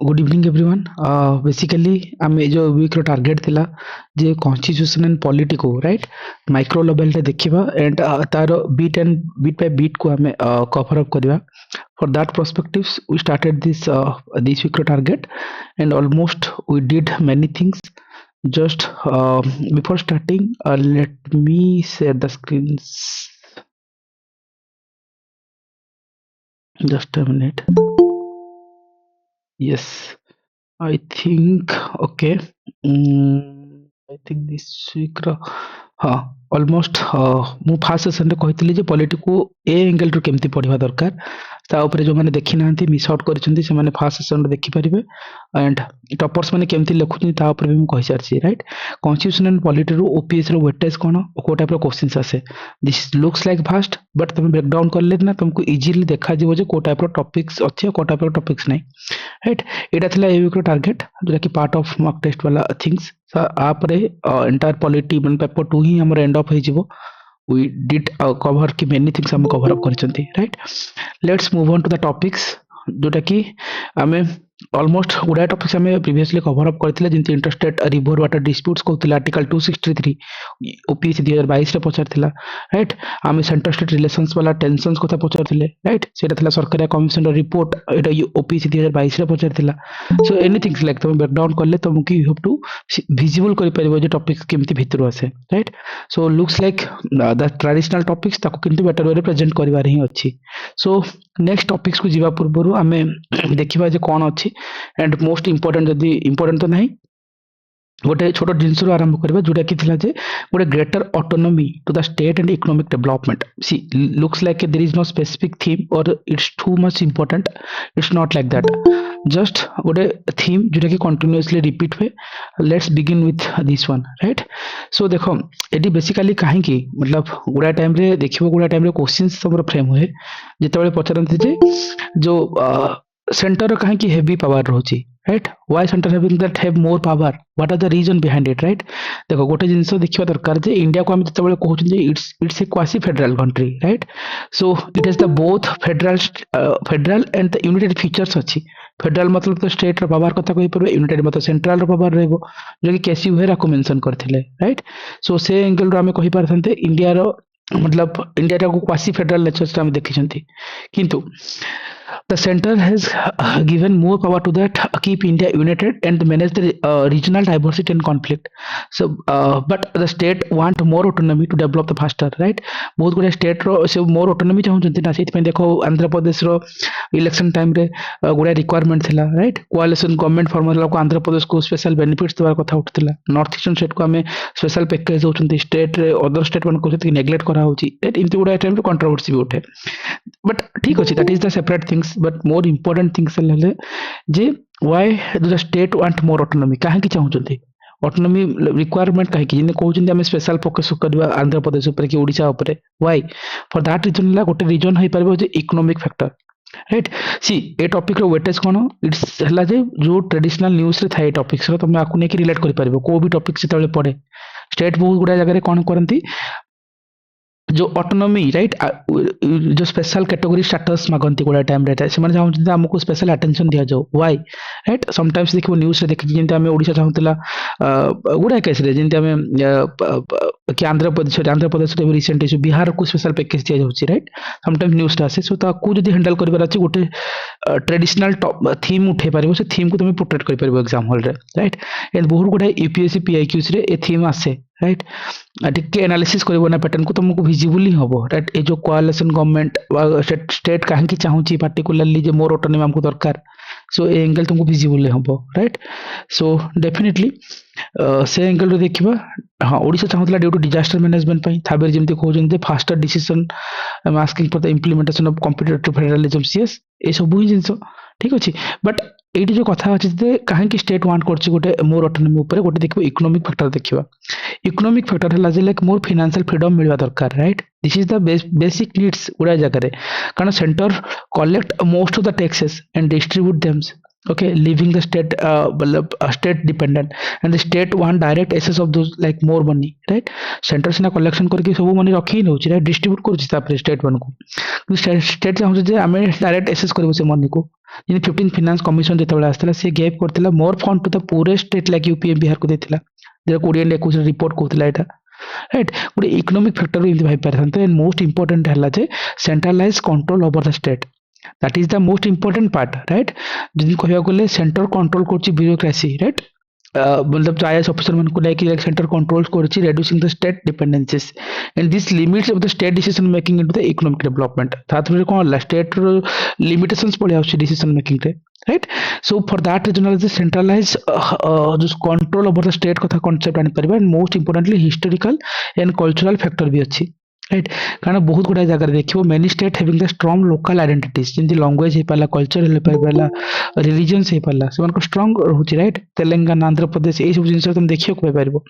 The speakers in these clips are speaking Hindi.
Good evening everyone. बेसिकली आम जो वीक रो टार्गेट थिला जे कॉन्स्टिट्यूशन एंड पॉलिटी को राइट माइक्रो लेवल रे देखिबा एंड तार बीट बाय बीट को हमें कवर अप करबा। For that perspectives we started this week रो target and almost we did many things. Just before starting let me share the screen. Just a minute. Yes, I think okay. I think this week हाँ ऑलमोस्ट मु फास्ट सेशन रे कहती जे पॉलिटी को ए एंगल रु केमती पढ़िबा दरकार ता ऊपर जो माने देखि नांती मिस आउट करिसंती से माने फास्ट सेशन रे देखि परिबे एंड टॉपर्स माने केमती लिखुनी ता ऊपर भी मु कहि सारछि राइट। कॉन्स्टिट्यूशन एंड पॉलिटी रु ओपीएस रो वेटेज कोन को टाइप रो क्वेश्चंस आसे this looks like fast but तुम ब्रेक डाउन करले ना तुमको इजीली देखा जीवो जे को टाइप रो टॉपिक्स अछि को टाइप रो टॉपिक्स नै राइट। एटा थिला ए वीक रो टारगेट जोटा कि पार्ट ऑफ मॉक टेस्ट वाला थिंग्स आपरे एंटायर पॉलिटी मन पेपर 2 ही हमर एंड ऑफ हे जीवो। we did cover कि many things हम cover up करिसंती right. Let's move on to the topics जोटा कि आमे ऑलमोस्ट गुडा टॉपिक्स हमें प्रीवियसली कवर अप करथिले जिंती इंटरस्टेट रिवर वाटर डिस्प्यूट्स कहथिले आर्टिकल 263 ओपीएससी 2022 रे पचारथिला राइट। आमे सेंटर स्टेट रिलेशंस वाला टेंशंस कथा पचारथिले राइट। सेटा थिला सरकारी कमिशन रो रिपोर्ट एटा ओपीएससी 2022 रे पचारथिला। सो एनीथिंग्स लाइक तुम ब्रेक डाउन करले तुमको यू हैव टू विजिबल करि परिबो जे टॉपिक्स केमती भितर आसे right. So looks like the traditional topics ताको किंतु बेटर वे प्रेजेंट करिवार ही अछि। सो नेक्स्ट टॉपिक्स को जीवा पूर्व आमे देखिबा जे कोन अछि एंड मोस्ट इंपोर्टेंट जदि इंपोर्टेंट तो नहीं गोटे छोट जिनस आरंभ करबा जोटा कि थिला जे गोटे greater autonomy to the state and economic development. See looks like there is no specific theme or it's too much important. It's not like that just गोटे थीम जोटा कि कंटिन्यूअसली रिपीट हुए। Let's begin with this one right. So देखो एटी बेसिकली काहे कि मतलब गुडा टाइम रे देखिबो गुडा टाइम रे क्वेश्चंस हमर फ्रेम हुए जेतेबेले पचारंती जे जो सेंटर काहे कि heavy power रहउची right. Why centre having that have more power what are the reason behind it right. देखो गोटे जिंस देखिबा दरकार जे इंडिया को हम जेतेबेले कहउछन जे it's a quasi federal country right. So it is the both federal and the united features अछि। फेडरल मतलब तो स्टेट रो पावर कथा कहि परबे यूनाइटेड मतलब सेंट्रल रो पावर रहबो जो कि केसी वेरा को मेंशन करथिले राइट। सो से एंगल रो हमें कहि परथनते इंडिया रो मतलब इंडिया को क्वासी फेडरल नेचर से हम देखिसंती किंतु the center has given more power to that keep India united and manage the regional diversity and conflict. So but the state want more autonomy to develop the faster right। बहुत गुडे स्टेट रो से मोर ऑटोनॉमी चाहउचंती ना सेति पे देखो आंध्र प्रदेश रो इलेक्शन टाइम रे गुडे रिक्वायरमेंट थिला राइट। कोआलिशन गवर्नमेंट फॉर्मूला को आंध्र प्रदेश को स्पेशल बेनिफिट्स देवार कथा उठथिला। नॉर्थ ईस्टर्न स्टेट को हमें स्पेशल पैकेज दोचंती स्टेट रे अदर स्टेट मन को सेति नेग्लेक्ट करा होची राइट। इनते गुडे टाइम रे कंट्रोवर्सी भी उठे बट ठीक अछि that is the separate things but more important things ले जे why the state want more autonomy काहे कि चाहउचंती ऑटोनॉमी रिक्वायरमेंट काहे कि जिने कहउचंती हम स्पेशल फोकस करबा आंध्र प्रदेश ऊपर कि ओडिसा ऊपर व्हाई फॉर दैट रीजन ला गोटे रीजन होई परबो जे इकोनॉमिक फैक्टर राइट। सी ए टॉपिक रो वेटेज कोन इट्स हला जे जो ट्रेडिशनल न्यूज़ रे थाए टॉपिक्स रो तुम आकु ने कि रिलेट करि परबो को भी टॉपिक से तळे पड़े स्टेट बहुत गुडा जगह रे कोन करंती जो ऑटोनॉमी राइट जो स्पेशल कैटेगरी स्टेटस मागंती गुडा टाइम रे से माने चाहउछन हमको स्पेशल अटेंशन दिया जाओ व्हाई राइट। समटाइम्स देखिबो न्यूज़ रे देखि जेंते हमें ओडिसा चाहउतला गुडा केस रे जेंते हमें कि आंध्र प्रदेश रे रिसेंट इशू बिहार को स्पेशल पैकेज दिया जाउची राइट। समटाइम्स न्यूज़ टा आसे सो ता को जदी हैंडल करबार अछि गोटे ट्रेडिशनल थीम उठे पारिबो से थीम को तुम पोर्ट्रेट करि पारिबो एग्जाम हॉल रे राइट। एंड बहुत गुडा यूपीएससी पीआईक्यूज रे ए थीम आसे राइट। टिके एनालिसिस करबो ना पैटर्न को तुमको विजिबल हबो राइट। ए जो कोआलिशन गवर्नमेंट स्टेट काहे कि चाहूची पार्टिकुलरली जे मोर ऑटोनॉमी हमको दरकार सो ए एंगल तुमको विजिबल हबो राइट। सो डेफिनेटली से एंगल रे देखिबा हां ओडिसा चाहतला ड्यू टू डिजास्टर मैनेजमेंट पई थाबेर जेमते कहउजन जे faster decision I am asking for the implementation of competitive federalism सीएस ए सब ही जिंस ठीक अछि। बट एटी जो कथा अछि जे काहे कि स्टेट वांट करछि गोटे मोर ऑटोनॉमी ऊपर गोटे देखिबो इकोनॉमिक फैक्टर देखिबा। इकोनॉमिक फैक्टर हला जे लाइक मोर फाइनेंशियल फ्रीडम मिलवा दरकार right. This is the basic needs उडा जगह रे कारण centre collect most of the taxes and distribute them okay, leaving the state मतलब state dependent, and the state want direct access of those like more money, right? Centre सिना कलेक्शन करके सब मनी रखी नउची, राइट, डिस्ट्रीब्यूट करूची तापर स्टेट वन को, स्टेट चाहूँ जे आमे डायरेक्ट एक्सेस करू से मनी को। जिन 15 फाइनेंस कमिशन जेतबेला आस्थिला से गैप करथिला more fund to the poorer state like UP Bihar को देथिला, जे कोडियन लेकुस रिपोर्ट कहथिला एटा, राइट। गोटे इकोनॉमिक फैक्टर एमती भाई पारथांते, एंड मोस्ट इंपोर्टेंट हला जे centralise control over the state, that is the most important part, right. जदि कहया गले सेंटर कंट्रोल करछि ब्यूरोक्रेसी, राइट, मतलब जो आईएएस ऑफिसर मन को लेके सेंटर कंट्रोल करछि reducing the state dependencies, and this limits of the state decision making into the economic development। तातबे कोन ला स्टेट limitations पड़े आउछि decision making रे, राइट। So for that reason the centralise जो कंट्रोल ओवर द स्टेट कथा कांसेप्ट आनि परबा, and most importantly historical and cultural factor भी अछि, राइट। कारण बहुत गुड़ा जगह देखिए many state having the strong local identities, जंती लैंग्वेज हे पाला, कल्चर हे पाला, रिलीजन्स हे पाला, सेमान को स्ट्रांग रहउची, राइट। तेलंगाना, आंध्र प्रदेश ए सब जिंस तुम देखियो को पाइबो,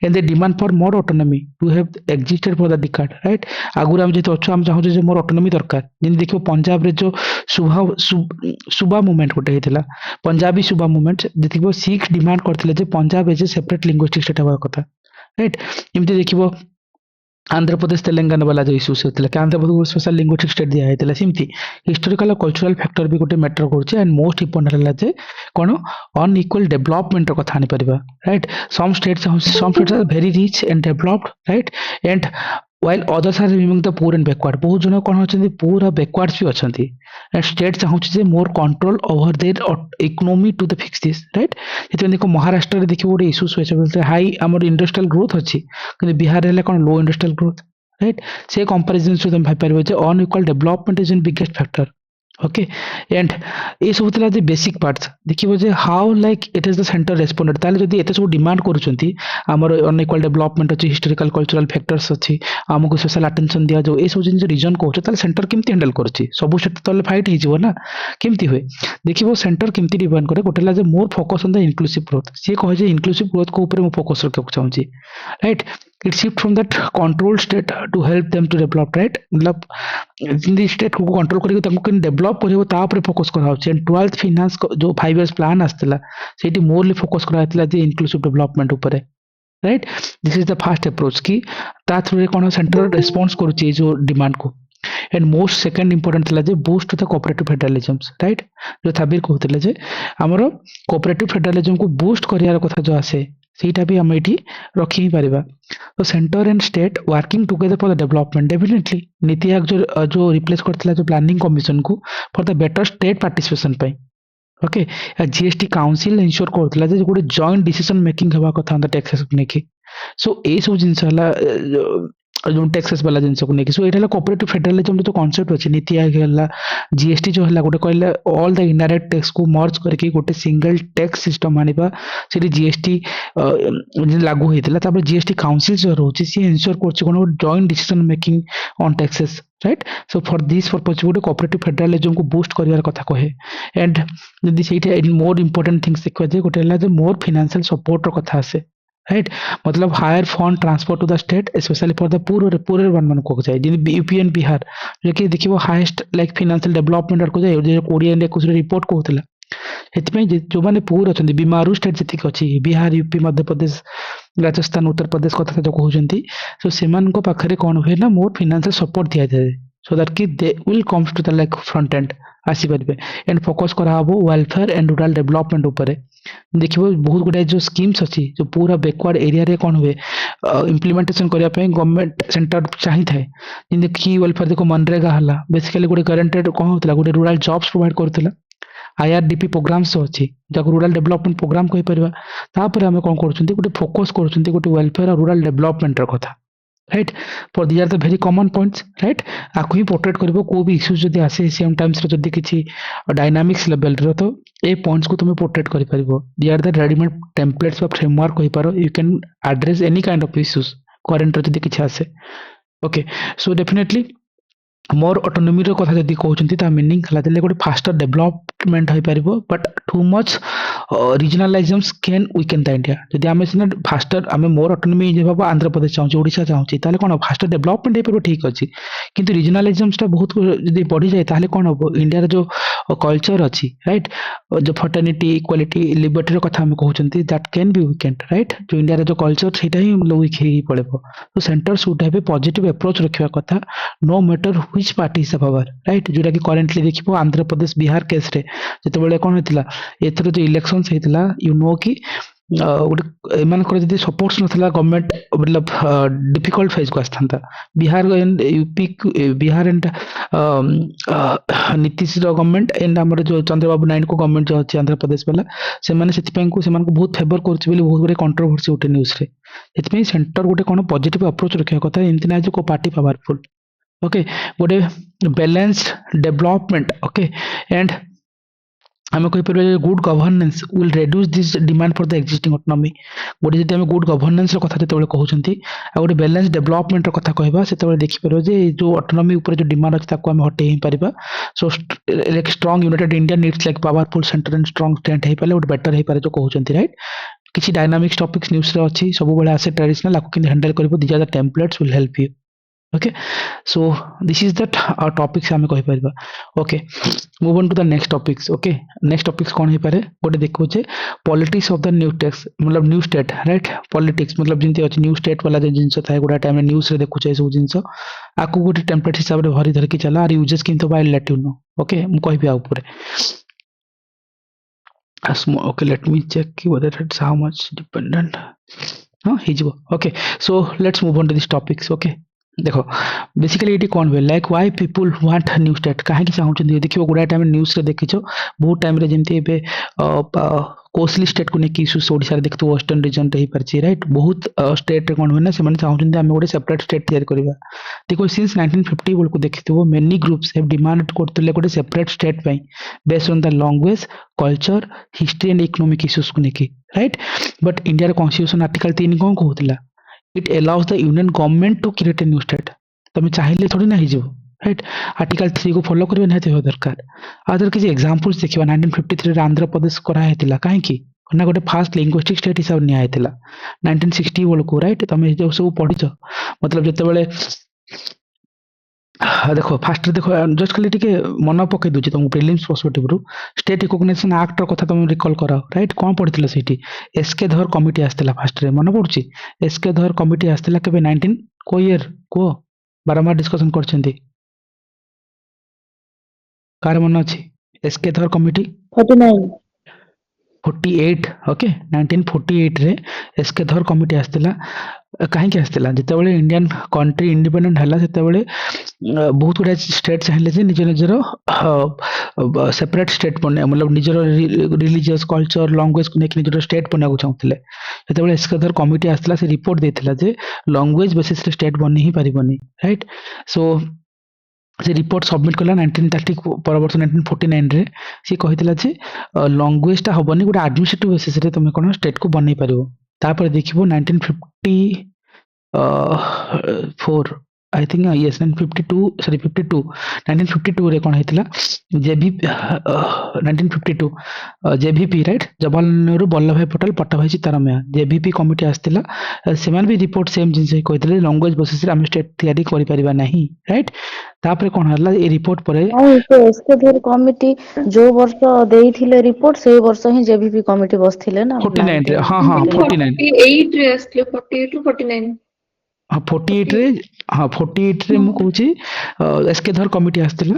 and they demand for more autonomy to have existed for the decade, right. आगुर हम जेतो अछु हम चाहू जे मोर ऑटोनॉमी दरकार, जंती देखियो पंजाब रे जो सुबा मूवमेंट गोटे हेतिला, पंजाबी सुबा मूवमेंट, देखिबो सिख डिमांड करथिले जे Punjab as a separate linguistic state हवा कथा, राइट। एमती देखिबो आंध्र प्रदेश तेलंगाना वाला जो इश्यूज होता है, Andhra Pradesh special linguistic state दिया है, सेमती हिस्टोरिकल कल्चरल फैक्टर भी गोटे मैटर करुचे, एंड मोस्ट इंपोर्टेंट है जे कोन अनइक्वल डेवलपमेंट कथा आनी परिबा, right. Some states are very rich and developed, right, and while others are remaining the poor and backward, बहुत जन कोन होचंदी पूरा बैकवर्ड्स भी अछंती, एंड स्टेट चाहूछि जे more control over their economy to the fix this, right. जेते देखो महाराष्ट्र रे देखिबो गोटे इश्यूज होय छै, हाई हमर इंडस्ट्रियल ग्रोथ अछि, किंतु बिहार रे कोन लो इंडस्ट्रियल ग्रोथ, राइट। से कंपैरिजन से तुम भाई पारबो जे unequal development is in biggest factor, okay. And ये सब तला जे बेसिक पार्ट्स देखिबो जे how like it is the centre responded, ताले जदी एते सब डिमांड करूचंती, हमर अनइक्वल डेवलपमेंट अछि, हिस्टोरिकल कल्चरल फैक्टर्स अछि, हमको स्पेशल अटेंशन दिया जो ए सब जिन रीजन को ताले सेंटर केमती हैंडल करछि, सब सेट तले फाइट हि जिवो ना, केमती होय देखिबो सेंटर केमती डिमांड करे। गोटेला जे more focus on the inclusive growth, से कहे जे इंक्लूसिव ग्रोथ को ऊपर मो फोकस रखे चाहूची, right. It shift from that control state to help them to develop, right. मतलब जिंदी स्टेट को कंट्रोल करके तमको केन डेवलप करियो ता ऊपर फोकस करा होची, एंड 12th फाइनेंस जो 5 इयर्स प्लान आस्तला सेठी मोरली फोकस करा आतला जे इंक्लूसिव डेवलपमेंट ऊपर, right. This is the fast approach की ता थ्रू कोन सेंटर रिस्पांस करूची जो डिमांड को। एंड मोस्ट सेकंड इंपोर्टेंट थिला जे बूस्ट द कोऑपरेटिव फेडरलिज्म्स, राइट। जो थाबीर कहउतले जे हमरो कोऑपरेटिव फेडरलिज्म को बूस्ट करियार कथा जो आसे सेटा भी हम एठी रखि पारिबा। तो centre and state working together for the development, definitely NITI Aayog जो रिप्लेस करथिला जो प्लानिंग कमिशन को for the better state participation पई, ओके। जीएसटी काउंसिल इंश्योर करथिला जे गोटे जॉइंट डिसीजन मेकिंग हेबा कथा ऑन द टैक्सेस को नेकी। सो ए सब जिंस हला जो टैक्सेस वाला जिंस को नेकी, सो एटा कोऑपरेटिव फेडरलिज्म जो कांसेप्ट अछि, नीति आयोग हला जीएसटी जो हला गोटे कहले ऑल द इनडायरेक्ट टैक्स को मर्ज करके गोटे सिंगल टैक्स सिस्टम आनिबा, सेठी जीएसटी लागू होइतिला। तापर जीएसटी काउंसिल जो रहउछि सी इंश्योर करछि कोनो joint decision making on taxes, right. So for this purpose गोटे कोऑपरेटिव फेडरलिज्म को बूस्ट करियार कथा कहे। एंड जदि सेठी मोर इंपोर्टेंट थिंग्स देखा जे गोटे हला जे मोर फाइनेंशियल सपोर्ट रो कथा आसे, राइट। मतलब higher fund transfer to the state specially for the poor one मन को जाय, जिन यूपी एंड बिहार जे कि देखिबो हाईएस्ट लाइक फाइनेंशियल डेवलपमेंट को जाय, जे कोडियन रे कुछ रिपोर्ट कहउतला। हेतपई जो माने पुअर अछंती बीमारू स्टेट जतिक अछि, बिहार, यूपी, मध्य प्रदेश, राजस्थान, उत्तर प्रदेश कथा जो कहउचंती, सो सेमान को पाखरे कोन होय ना मोर फाइनेंशियल सपोर्ट दिया जाय, सो दैट कि they will comes to the like front and आसी परबे, एंड फोकस करा हबो वेलफेयर एंड रूरल डेवलपमेंट ऊपर। देखिबो बहुत गुडा जो स्कीम्स अछि जो पूरा बैकवर्ड एरिया रे कोन हुए इम्प्लीमेंटेशन करिया पे गवर्नमेंट सेंटर चाहि थाए, जिन की वेलफेयर देखो मनरेगा हला बेसिकली गोटे गारंटेड कोन होतला, गोटे रूरल जॉब्स प्रोवाइड करतला। आईआरडीपी प्रोग्राम्स अछि जाको रूरल डेवलपमेंट प्रोग्राम कहि परबा। तापर हम कोन करछुंती गोटे फोकस करछुंती गोटे वेलफेयर और रूरल डेवलपमेंट र कथा, right. For these are the very common points, right. आकु ही पोर्ट्रेट करबो को भी इश्यूज जदी आसे सेम टाइम्स रे जदी किछि डायनामिक्स लेवल रो, तो ए पॉइंट्स को तुम पोर्ट्रेट करि परिबो। They are the readymade templates of framework कहि पारो, you can address any kind of issues current रो जदी किछि आसे, okay. So definitely more autonomy रो कथा जदि कहउचंती ता मीनिंग हला देले गोटे फास्टर डेवलपमेंट होई परिबो but too much regionalisations can weaken the India जदि आमे सिना फास्टर आमे मोर ऑटोनॉमी जे बाबा आंध्र प्रदेश चाहूची ओडिशा चाहूची ताले कोन फास्टर डेवलपमेंट होई परिबो ठीक अछि किंतु रीजनलाइजेशंस ता बहुत जदि बढ़ी जाय ताले कोन हो इंडिया रो जो कल्चर अछि राइट जो फर्टर्निटी इक्वालिटी लिबर्टी रो कथा हम कहउचंती that can be weakened right जो इंडिया रो जो कल्चर सेटा ही वीक ही पड़ेबो तो centre should have a positive approach रखिया कथा no matter which party is power right जोटा कि करेंटली देखिबो आंध्र प्रदेश बिहार केस रे जेतेबेले कोन होतिला एथरो जो इलेक्शंस हेतिला यू नो कि गोटे एमानकर जदि सपोर्ट्स नथिला गवर्नमेंट मतलब डिफिकल्ट फेज को आस्थांता Bihar and UP Bihar and Nitish रो गवर्नमेंट एंड हमर जो चंद्रबाबू नायडू को गवर्नमेंट जो अछि आंध्र प्रदेश वाला से माने सेति को से को बहुत फेवर करछि बोली बहुत बड़े कंट्रोवर्सी उठे न्यूज रे सेति सेंटर गोटे कोन पॉजिटिव अप्रोच रखिया कथा एमति ना जो को पार्टी पावरफुल ओके गोटे बैलेंस्ड डेवलपमेंट ओके एंड आम कहीपर good governance will reduce this demand for the existing autonomy गोटे जब आम गुड गवर्नेंस कथा जो कहते आ गोटे बैलेंस डेवलपमेंट कथा कहबा से देखिपर जे जो ऑटोनॉमी ऊपर जो डिमांड अच्छी आम हटे Paribas so like strong United India needs like powerful centre and strong state हो पारे गोटे बेटर हो पारे जो कहते राइट किसी डायनामिक्स टॉपिक्स न्यूज रे अच्छी सब बेले आसे ट्रेडिशनल आपको किंतु हैंडल करिवो these are the templates will help you okay so this is that our topics ଆମେ କହିପାରିବା okay move on to the next topics okay next topics कौन ହେଇପାରେ ଗୋଟେ ଦେଖୁଛେ politics of the new text मतलब new state right politics मतलब जिंती अछि new state वाला जे जिंस थाए गुडा टाइम न्यूज रे देखुछे सब जिंस आकु गोटे टेम्पलेट हिसाब रे भरी धरकी चला आर यूजेस किंतु by late you know okay मु कहबी आ ऊपर okay let me check whether it's how much dependent हाँ ହେଇଯିବ okay so let's move on to these topics okay देखो बेसिकली ये कौन हुए like why people want new state कहीं चाहते देखिए गुड़ा टाइम न्यूज रे देखिछ बहुत टाइम रे जेमती एबे कोस्टली स्टेट को लेकिन इश्यूज ओडिशा रे देखतो वेस्टर्न रीजन रे ही परची राइट बहुत स्टेट रे कोन हुए ना से माने चाहते आमे गोटे सेपरेट स्टेट तैयार करबा देखो सिंस 1950 बोल को देखितो मेनी ग्रुप्स हैव डिमांड करतले गोटे सेपरेट स्टेट पई based on the language culture history and economic issues को लेके राइट बट इंडिया रे कॉन्स्टिट्यूशन आर्टिकल 3 कोन कहउतला it allows the union government to create a new state तमे चाहिले थोड़ी ना हिजो राइट आर्टिकल 3 को फॉलो करबे नाते हो दरकार अदर किसी एग्जांपल्स देखिबा 1953 रे आंध्र प्रदेश करा हेतिला काहे की ना गोटे फास्ट लिंग्विस्टिक स्टेट हिसाब निया हेतिला 1960 बोल को राइट तमे जो सब पढिछ मतलब जते बेले देखो फास्ट देखो जस्ट खाली टिके मन पकई दूची तुमको प्रिलिम्स पर्सपेक्टिव रु स्टेट रिकॉग्निशन एक्ट रो कथा तुम रिकॉल कराओ राइट कोन पढिथिला सेठी एसके धर कमिटी आस्थिला फास्ट रे मन पडुची एसके धर कमिटी आस्थिला केबे 19 को ईयर को बारंबार डिस्कशन करछंती कार मन अछि एसके धर कमिटी 49 48 ओके 1948 रे एसके धर कमिटी आस्थिला कहीं आसला जिते इंडियन कंट्री इंडिपेंडेंट हला बहुत गुड़ा स्टेट चाहिए जे निज निजर सेपरेट स्टेट बने मतलब निजर रिलीजियस कल्चर लैंग्वेज को लेकिन निजर स्टेट बनाको चाहूले जिते एसकेधर कमिटी आसला से रिपोर्ट देथिला जे लैंग्वेज बेसिस रे स्टेट बनी ही परिबनी राइट सो से रिपोर्ट सबमिट कला 1930 पर वर्ष 1949 रे से कहितला जे लैंग्वेज ता हबनी गुडा एडमिनिस्ट्रेटिव बेसिस रे तुम कोन स्टेट को बनै परिबो तापर देखिबो 1954 आई थिंक यस 1952 सॉरी 1952 रे कोन हेतिला जेबी 1952 जेबीपी राइट जवाहरलाल नेहरू वल्लभ भाई पटेल पट्टाभाई सीतारामैया जेबीपी कमिटी आस्थिला सेमान भी रिपोर्ट सेम जिंस कहितले लैंग्वेज बेसिस रे हम स्टेट तैयारी करि परिबा नाही राइट तापर कोन हला ए रिपोर्ट परे एसके धर कमिटी जो वर्ष देइथिले रिपोर्ट से वर्ष ही जेबीपी कमिटी बसथिले ना 49 रे हां हां 49 48 रे असले 48 टू 49 हाँ 48 रे हाँ 48 रे मु कहूची SK Dhar committee आस्थिला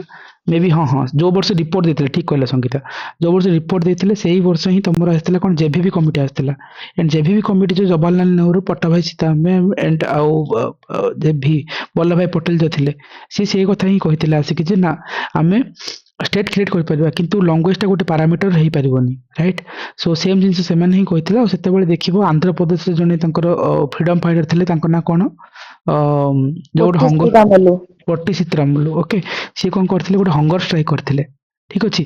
may be हाँ हाँ जो वर्ष रिपोर्ट देथिले ठीक कहला संगीता जो वर्ष रिपोर्ट देथिले सेही वर्ष ही तमरो आस्थिला कोन जेबीपी कमिटी आस्थिला एंड जेबीपी कमिटी जो जवाहरलाल नेहरू पट्टाभाई सीतारामैया एंड आउ जेबी वल्लभ भाई पटेल जो थिले से कथा ही कहिथिले आसी कि जे ना आमे स्टेट क्रिएट कर परबा किंतु लैंग्वेज टा गोटे पैरामीटर रही परिबनी राइट सो सेम जिंस से माने ही कहिथिला सेते बेले देखिबो आंध्र प्रदेश रे जने तांकर फ्रीडम फाइटर थिले तांकर ना कोन जो हंगर पट्टी सीतारामलु ओके से कोन करथिले गोटे हंगर स्ट्राइक करथिले ठीक अछि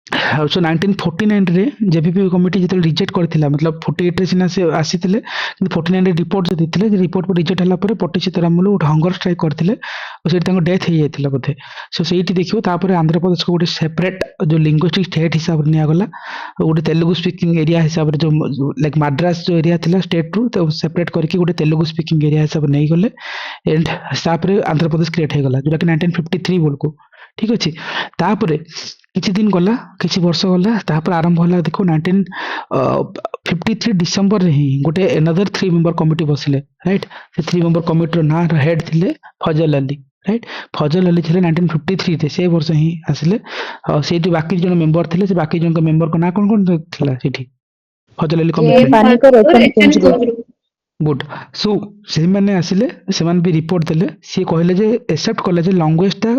सो 1949 रे जेपीपी कमिटी जो रिजेक्ट करथिला मतलब 48 रे सिना से आसीथिले कि 49 रे रिपोर्ट जो दिथिले जे रिपोर्ट पर रिजेक्ट हला पर पट्टी सीतारामलु उठ हंगर स्ट्राइक करथिले और सेठी तांको डेथ हे जायतिला बोधे सो सेठी देखियो तापर आंध्र प्रदेश को गोटे सेपरेट जो लिंग्विस्टिक स्टेट हिसाब रे निया गला गोटे तेलुगु स्पीकिंग एरिया हिसाब रे जो लाइक मद्रास जो एरिया थिला स्टेट रु तो सेपरेट करके गोटे तेलुगु स्पीकिंग एरिया हिसाब रे नै गले एंड तापर आंध्र प्रदेश क्रिएट हे गला जोटा कि 1953 बोलको ठीक अछि तापर କିଛି ଦିନ ଗଲା କିଛି ବର୍ଷ ଗଲା ତାପରେ ଆରମ୍ଭ ହେଲା ଦେଖो 1953 ଡିସେମ୍ବରରେ ହିଁ ଗୋଟେ another 3 member କମିଟି ବସିଲେ ରାଇଟ୍ ସେ 3 member କମିଟିର ନାଁ ହେଡ୍ ଥିଲେ ଫଜଲ ଅଲି ରାଇଟ୍ ଫଜଲ ଅଲି ଥିଲେ 1953 ରେ ସେ ବର୍ଷ ହିଁ ଆସିଲେ ଆଉ ସେଇଠି ବାକି ଜଣ ମେମ୍ବର ଥିଲେ ସେ ବାକି ଜଣଙ୍କ ମେମ୍ବରଙ୍କ ନାଁ କଣ କଣ ଥିଲା ସେଠି ଫଜଲ ଅଲି କେ କମିଟି ପାନିକର और ଏଚଏନ୍ एचएन କୁଞ୍ଜରୁ कुंजरू ଗୁଡ୍ ସୋ ସେମାନେ ଆସିଲେ ସେମାନେ ବି ରିପୋର୍ଟ ଦେଲେ ସିଏ କହିଲେ ଯେ ଏକ୍ସେପ୍ଟ କଲେ ଯେ ଲାଙ୍ଗୁଏଜଟା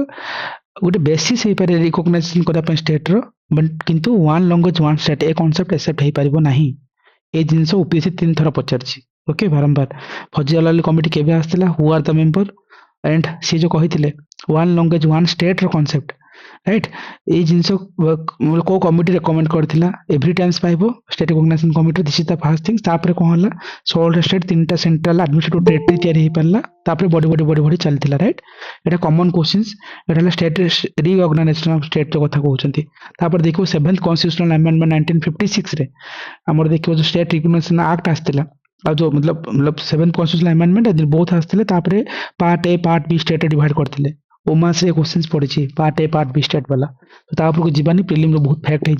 ଗୋଟେ ବେସିସ୍ ହେଇପାରେ ରିକଗ୍ନାଇଜେସନ କରିବା ପାଇଁ ଷ୍ଟେଟ୍ର ବଟ୍ କିନ୍ତୁ ୱାନ୍ ଲାଙ୍ଗୁଏଜ ୱାନ୍ ଷ୍ଟେଟ୍ ଏ କନସେପ୍ଟ ଏକ୍ସେପ୍ଟ ହେଇପାରିବ ନାହିଁ ଏ ଜିନିଷ ଓପିଏସସି 3 ଥର ପଚାରିଛି ଓକେ ବାରମ୍ବାର ଫଜଲ ଅଲି କମିଟି କେବେ ଆସିଥିଲା ହୁ ଆର୍ ଦ ମେମ୍ବର एंड सी जो कही वन लैंग्वेज वन स्टेट रो कॉन्सेप्ट राइट ये जिनस को कमिटी रेकमेंड करथिला एवरी टाइम्स पाइबो state recognition committee this is the first thing तापर कोन हला 16 स्टेट 3टा सेंट्रल एडमिनिस्ट्रेटिव टेरिटरी तयारी हे परला तापर बड़ी चलतिला राइट एटा कॉमन क्वेश्चंस एटा हला स्टेट रिकॉग्निशन ऑफ स्टेट जो कथा कहउचंती तापर देखो 7th कॉन्स्टिट्यूशनल अमेंडमेंट 1956 रे हमर देखो जो स्टेट रिकॉग्निशन एक्ट आस्तिला और जो मतलब 7th कॉन्स्टिट्यूशनल अमेंडमेंट बहुत आस्तिले तापर part A part B state divide करथिले ओमा से क्वेश्चंस पड़ी part A part B state वाला तो तापर को जीवानी प्रीलिम रो बहुत फैक्ट है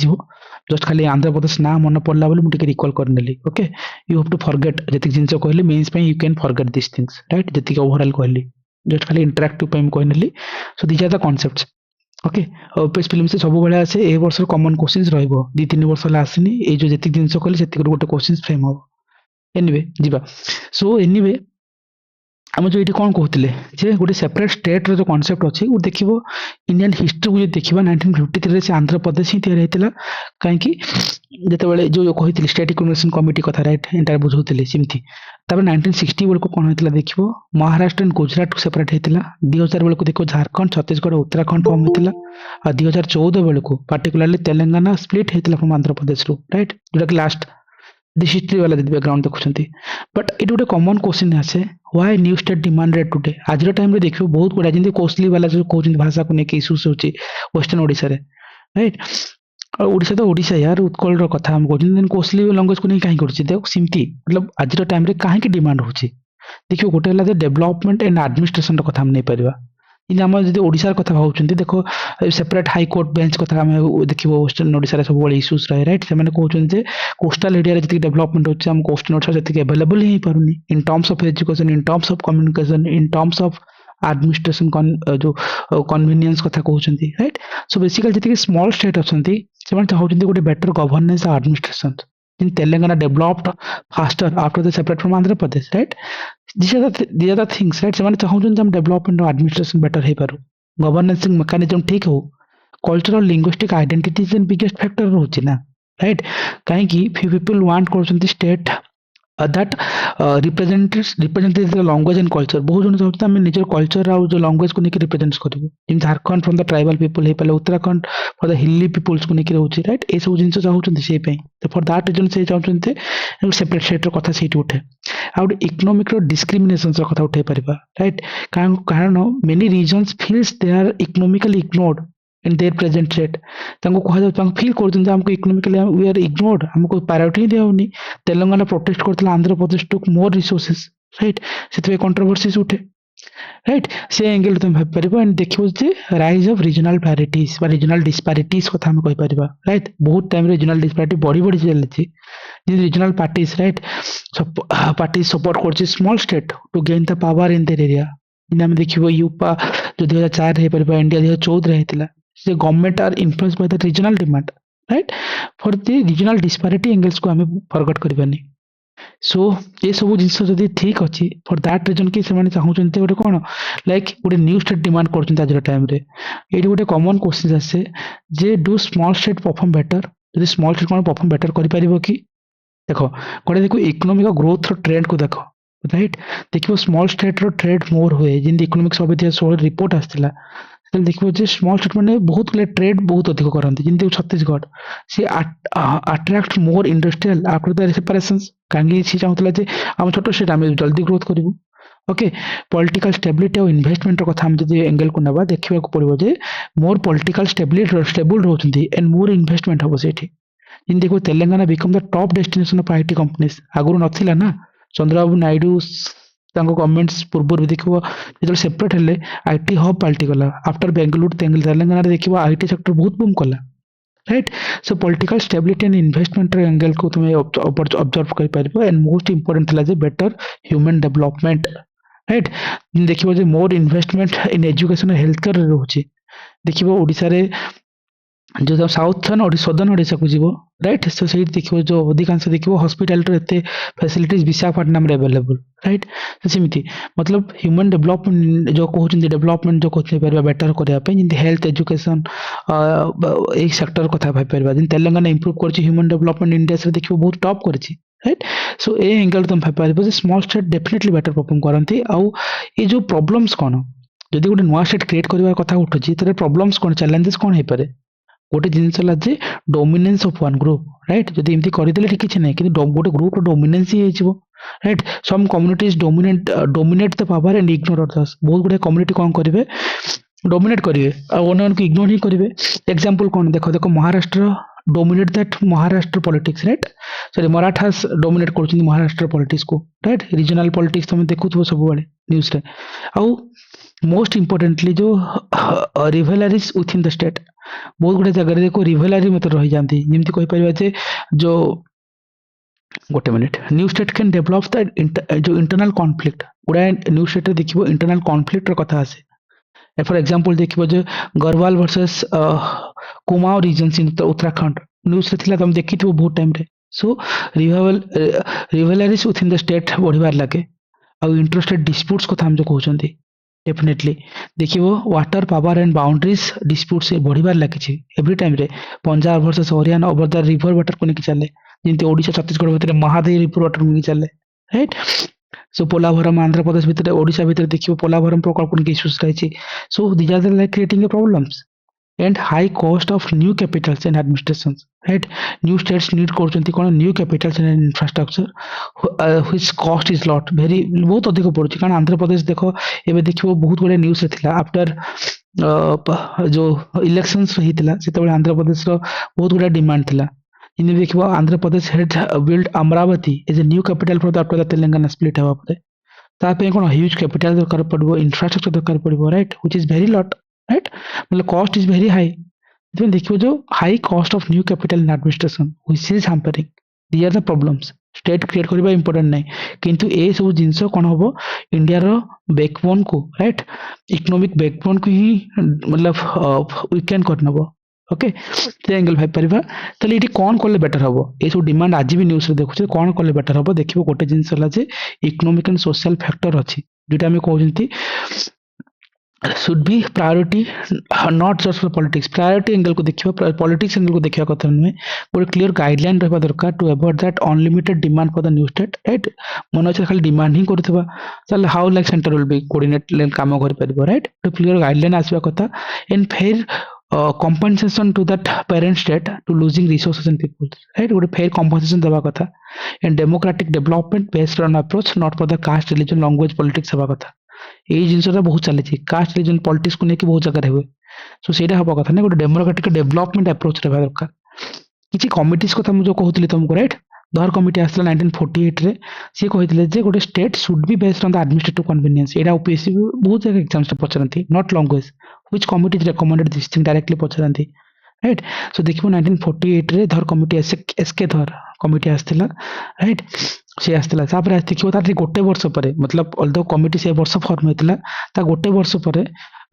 जस्ट खाली आंध्र प्रदेश ना मन पड़ला बोली मुझे रिकॉल करनेली okay you have to forget जति जिंस कहली मेंस पे you can forget this things right जति ओवरऑल कहली जस्ट खाली इंटरैक्टिव पे कहनेली so these are the concepts okay OPS film से सब बेले आसे ए वर्ष कॉमन क्वेश्चंस रहइबो 2-3 वर्ष ला आसीनी ए जो जति जिंस कहली सेति गोटे क्वेश्चंस फ्रेम हो एनीवे जीवा सो एनीवे आम जो ये कौन कहते जे गोटे सेपरेट स्टेट जो कॉन्सेप्ट अच्छे वो देखो इंडियन हिस्ट्री को देखा 1953 से आंध्र प्रदेश ही तैयारी होता कहीं जिते जो कही स्टेट रिकग्निशन कमिटी कथा रईट एंटायर बुझाऊली सेमती 1960 बेलू कौन होता देखो महाराष्ट्र एंड गुजरात को सेपरेट होता 2000 बेलू देखो झारखंड छत्तीसगढ़ उत्तराखंड फॉर्म होता और 2014 बेलू पार्टिकुलरली तेलंगाना स्प्लिट होता फ्रॉम आंध्र प्रदेश रू राइट जोटा कि लास्ट हिस्ट्री वाला बैकग्राउंड देखुं बट ये गोटे कॉमन क्वेश्चन आसे why new state demanded today आज टाइम रे देखियो बहुत गुडा जिंदी कोस्टली वाला जो कहउछन भाषा को लेके इश्यूज होची वेस्टर्न ओडिसा रे राइट और ओडिसा तो ओडिसा यार उत्कल रो कथा हम कहउछन देन कोस्टली लैंग्वेज को नहीं काहे करछि देखो सिम्पली मतलब आज टाइम रे काहे की डिमांड होची देखियो गोटे हला डेवलपमेंट एंड एडमिनिस्ट्रेशन रो कथा हम नहीं परिबा इन आम जो ओडिसा कथा भावुଛନ୍ତି देखो सेपरेट हाई कोर्ट बेंच कथा हम देखिबो वेस्टर्न ओडिसा रे सब बळे इश्यूज रहे राइट से माने कहउଛନ୍ତି जे कोस्टल एरिया रे जति डेवलपमेंट होछि हम कोस्टल ओडिसा जति अवेलेबल ही पारुनी in terms of education in terms of communication in terms of administration जो कन्वीनियंस कथा कहउଛନ୍ତି राइट सो बेसिकली जति स्मॉल स्टेट अछंती से माने चाहउଛନ୍ତି गोटे बेटर गवर्नेंस और administration in Telangana developed faster after the separate from Andhra Pradesh, right? These are the things, right? ସେମାନେ ଚାହୁଁଛନ୍ତି हम डेवलपमेंट और एडमिनिस्ट्रेशन बेटर हे पारू गवर्नेंसिंग मेकानिज्म ठीक हो cultural linguistic identities and biggest factor रहउछि ना राइट काहे कि फ्यू पीपल वांट करछन्ती state that represents the language and culture बहुत जन चाहते हैं निजर कल्चर और जो लैंग्वेज को लेकर रिप्रेजेंट्स करिवो in Jharkhand from the tribal people हे पले Uttarakhand for the hilly peoples को लेकर होची राइट ए सब जिंस चाहउछन्ती से पे तो फॉर दैट रीजन से चाहउछन्ती सेपरेट स्टेट रो कथा सेठी उठे आउट इकोनॉमिक रो डिस्क्रिमिनेशन रो कथा उठे परिबा राइट कारण many reasons feels they are economically ignored in their present state तांको कहा जाउ तांको फील करछन हमको इकोनॉमिकली वी आर इग्नोर्ड हमको प्रायोरिटी दियाउनी तेलंगाना प्रोटेस्ट करथला Andhra Pradesh took more resources right सेतवे कंट्रोवर्सीज उठे राइट से एंगल तुम भाब परिबो एंड देखिबो जे राइज ऑफ रीजनल पैरिटीज बा रीजनल डिस्पैरिटीज कथा हम कहि परिबा राइट बहुत टाइम रीजनल डिस्पैरिटी बड़ी चलछि जे रीजनल पार्टीज राइट सब पार्टी सपोर्ट करछि small state to gain the power in their area इन हम देखिबो यूपा जो 2004 रे परिबा इंडिया 2014 रे हेतिला the government are influenced by the regional demand right for the regional disparity angles को हमें forget करबानी सो ये सब जिंस जदी ठीक अछि फॉर दैट रीजन कि से माने चाहउचंते गोटे कोन लाइक गोटे न्यू स्टेट डिमांड करचंते आज टाइम रे एडी गोटे कॉमन क्वेश्चन आसे जे do small state perform better जदी स्मॉल स्टेट कोन परफॉर्म बेटर करि परिबो कि देखो गोटे देखो इकोनॉमिक ग्रोथ रो ट्रेंड को देखो राइट देखिबो स्मॉल स्टेट रो ट्रेड मोर हुए जिन इकोनॉमिक्स ऑफ इतिहास रिपोर्ट आस्तिला ସେତେବେଳେ ଦେଖିବ ଯେ ସ୍ମଲ୍ ଷ୍ଟେଟ୍ ମାନେ ବହୁତ ଗୁଡେ ଟ୍ରେଡ୍ ବହୁତ ଅଧିକ କରନ୍ତି, ଯେମିତି ଛତିଶଗଡ଼ ସେ attract more industrial after the separations, କାହିଁକି ସେ ଚାହୁଁଥିଲା ଯେ ଆମ ଛୋଟ ଷ୍ଟେଟ୍ ଆମେ ଜଲ୍ଦି ଗ୍ରୋଥ କରିବୁ। ଓକେ, ପଲିଟିକାଲ ଷ୍ଟେବିଲିଟି ଆଉ ଇନଭେଷ୍ଟମେଣ୍ଟର କଥା ଆମେ ଯଦି ଏଙ୍ଗେଲକୁ ନେବା ଦେଖିବାକୁ ପଡ଼ିବ ଯେ ମୋର୍ ପଲିଟିକାଲ ଷ୍ଟେବୁଲ୍ ରହୁଛନ୍ତି ଏଣ୍ଡ ମୋର୍ ଇନଭେଷ୍ଟମେଣ୍ଟ ହେବ ସେଇଠି। ଯେମିତି ଦେଖିବ Telangana BCom the top destination of IT companies, ଆଗରୁ ନଥିଲା ନା। ଚନ୍ଦ୍ରବାବୁ ନାଇଡୁ ତାଙ୍କ ଗଭର୍ଣ୍ଣମେଣ୍ଟ ପୂର୍ବରୁ ଦେଖିବ ଯେତେବେଳେ ସେପାରେଟ୍ ହେଲେ ଆଇଟି ହବ୍ ପାଲଟିଗଲା। ଆଫ୍ଟର ବେଙ୍ଗାଲୁରୁ ତେଲେଙ୍ଗାନାରେ ଦେଖିବ ଆଇଟି ସେକ୍ଟର ବହୁତ ବୁମ୍ କଲା, right. So political stability and ଇନଭେଷ୍ଟମେଣ୍ଟର ଏଙ୍ଗେଲକୁ ତୁମେ ଅବଜର୍ଭ କରିପାରିବ। ଏଣ୍ଡ ମୋଷ୍ଟ ଇମ୍ପୋର୍ଟାଣ୍ଟ ଥିଲା ଯେ ବେଟର ହ୍ୟୁମାନ୍ ଡେଭଲପମେଣ୍ଟ, ରାଇଟ୍। ଦେଖିବ ଯେ ମୋର୍ ଇନଭେଷ୍ଟମେଣ୍ଟ ଇନ୍ ଏଜୁକେସନ ହେଲ୍ଥ କେୟାରରେ ରହୁଛି। ଦେଖିବ ଓଡ଼ିଶାରେ जो साउथर्न सदर्न ओडिशा को जीवो, राइट। सो से देखिए जो अधिकांश देखिए हॉस्पिटल एते फैसिलिटीज विशाखापट्टनम रे अवेलेबल, राइट। तो सेमिति मतलब ह्यूमन डेवलपमेंट जो कहउछन डेवलपमेंट जो कहते परबा बेटर करिया पे जिंदे हेल्थ एजुकेशन एक सेक्टर कथा भाई परबा जिन तेलंगाना इंप्रूव करछि ह्यूमन डेवलपमेंट इंडिया से देखिए बहुत टॉप करछि, राइट। सो ए एंगल तुम भाई परबा जे small state definitely better perform करंती। आउ ये जो प्रॉब्लम्स कोन जदि गोटे नुआ स्टेट क्रिएट करबा कथा उठुछि तरे प्रॉब्लम्स कोन चैलेंजेस कोन हे पारे। गोटे जिनस जे dominance of one group, right. जदि एमती करदेले ठीक किछि नै किंतु गोटे ग्रुप रो डोमिनेंस ही हेजिवो, right. Some communities dominate the power and ignore others. बहुत गुडे कम्युनिटी कोन करिवे डोमिनेट करिवे आ ओनन को इग्नोर ही करिवे। एग्जांपल कोन देखो देखो Maharashtra dominate that Maharashtra politics, right. Sorry Marathas dominate करछन महाराष्ट्र पॉलिटिक्स को, राइट। रीजनल पॉलिटिक्स तुम देखुथबो सब बळे न्यूज़ रे। आउ मोस्ट इम्पोर्टेंटली जो रिवेलरीज विथ इन द स्टेट बहुत गुड़े जगह देखो रिवेलरी मतलब रही जाती जमी कही पार जे जो गोटे minute new state can develop the जो इंटरनल कॉन्फ्लिक्ट गुड़ाए न्यू स्टेट देखिए इंटरनल कॉन्फ्लिक्ट कथा आसे। फॉर एग्जांपल देखिए जो Garhwal versus Kumaon regions in Uttarakhand news रे तुम देखी बहुत टाइम रे। So rivalries with in the state बढ़िबार लगे। आउ इंटरस्टेट डिस्प्यूट्स कथा हम जो कहउछंती डेफिनेटली देखिए water power and boundaries dispute से बढ़िबार लगी एवरी टाइम रे। Punjab versus Haryana over the river water को लेकिन चले जमी ओडिशा छत्तीसगढ़ भितर महादेवी रिवर वाटर को चले, राइट। सो पोलाभरम आंध्र प्रदेश भितर ओडिशा भितर देखिए पोलाभरम प्रकल्प को इश्यूज रही। So these are the like creating a problems and high cost of new capitals and administrations, right. New states need करछंती कोन new capitals and infrastructure which cost is lot very बहुत अधिक पड़ुछि। कारण आंध्र प्रदेश देखो एबे देखिबो बहुत बड़े न्यूज़ थिला आफ्टर जो इलेक्शंस रहितला सेतेबे आंध्र प्रदेश रो बहुत बड़ा डिमांड थिला। इन देखिबो Andhra Pradesh had build Amaravati as a new capital for the after the Telangana split हवा परे ता पे कोन ह्यूज कैपिटल दरकार पड़बो इंफ्रास्ट्रक्चर दरकार पड़बो, right. Which is very lot, right. मतलब कॉस्ट इज वेरी हाई। इतने देखियो जो high cost of new capital in administration which is hampering the are the problems. State create करबा इंपोर्टेंट नै किंतु ए सब जिंस कोन होबो इंडिया रो बैकबोन को, राइट। इकोनॉमिक बैकबोन को ही मतलब वीकेंड करनबो। ओके, ते एंगल भाई परिबा तले इटी कोन करले बेटर हबो ए सब डिमांड आज भी न्यूज़ रे देखुछे कोन करले बेटर हबो। देखिबो गोटे जिंस हला जे इकोनॉमिक एंड सोशल फैक्टर अछि जेटा हम कहउजंती should be priority not just for politics। priority angle को देखियो पॉलिटिक्स एंगल को देखिया कथा नुहे गोटे क्लियर गाइडलाइन रहबा दरकार to avoid that unlimited demand for the new state, right. मन अच्छे खाली डिमांड ही करथबा चल how like centre will be coordinate लेन काम कर परबो, राइट। तो क्लियर गाइडलाइन आसीबा कथा and fair compensation to that parent state to losing resources and people, right। गोटे फेयर compensation देबा कथा and democratic development based on approach not for the caste religion language politics हेबा कथा। ये जिनसटा बहुत चली कास्ट रिलीजन पॉलिटिक्स को लेकिन बहुत जगह हुए। सो सेटा हबा कथा नै गोटे डेमोक्रेटिक डेवलपमेंट अप्रोच रहबा दरकार। किछि कमिटीज कथा हम जो कहउतली तुमको, राइट। धर कमिटी आसला 1948 रे से कहितले जे गोटे state should be based on the administrative convenience. एटा ओपीएससी बहुत जगह एग्जाम्स रे पचरंती not language which committees recommended this thing directly पचरंती, राइट। सो देखिबो 1948 रे Dhar committee SK Dhar committee आस्थिला, राइट। से आस्थिला तापर देखिबो तार गोटे वर्ष परे मतलब अल्दो कमिटी से वर्ष फॉर्म होइतला ता गोटे वर्ष परे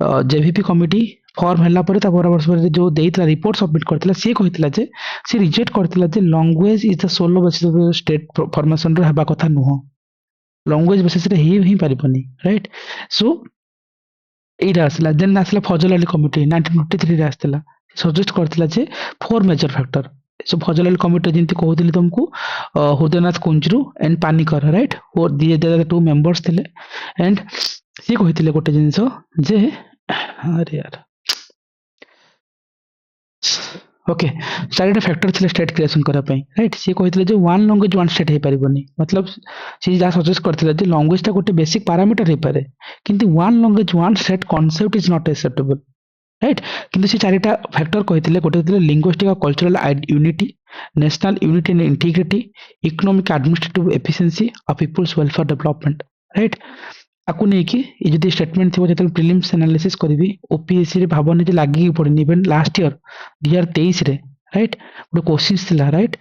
जेवीपी कमिटी फॉर्म हला परे ता पर वर्ष परे जो देइतला रिपोर्ट सबमिट करतिला से कहितला जे से रिजेक्ट करतिला जे language is the sole basis of state formation रो हेबा कथा नुहो। लैंग्वेज बेसिस रे ही पारिबनी, राइट। सो एटा आसला देन आसला फजल अली कमिटी 1953 रे आस्थिला सजेस्ट करथिला जे फोर मेजर फैक्टर। सो फजल अली कमिटी जिंती कहउतली तुमको हृदयनाथ कुंजरू एंड पानिकर, राइट। और दी टू मेंबर्स थिले एंड से कहितले गोटे जिंस जे अरे यार ओके चारिटा फैक्टर थे स्टेट क्रिएशन करने राइट सी कहते वन लैंग्वेज वन स्टेट हो पारे मतलब सी जहाँ सजेस्ट करते लैंग्वेज गोटे बेसिक पैरामीटर हो पाए किंतु one language one state concept is not acceptable right किंतु से चारिटा फैक्टर कहते गोटे लिंग्विस्टिक और cultural unity national unity and integrity economic administrative efficiency और पीपल्स वेलफेयर डेवलपमेंट राइट आपको नहीं ये जो स्टेटमेंट थी जो प्रिलिम्स एनालिसिस करी ओपीएससी रे भावना जो लगे पड़े इवेन लास्ट ईयर 2023 रे राइट गोटे क्वेश्चन थिला राइट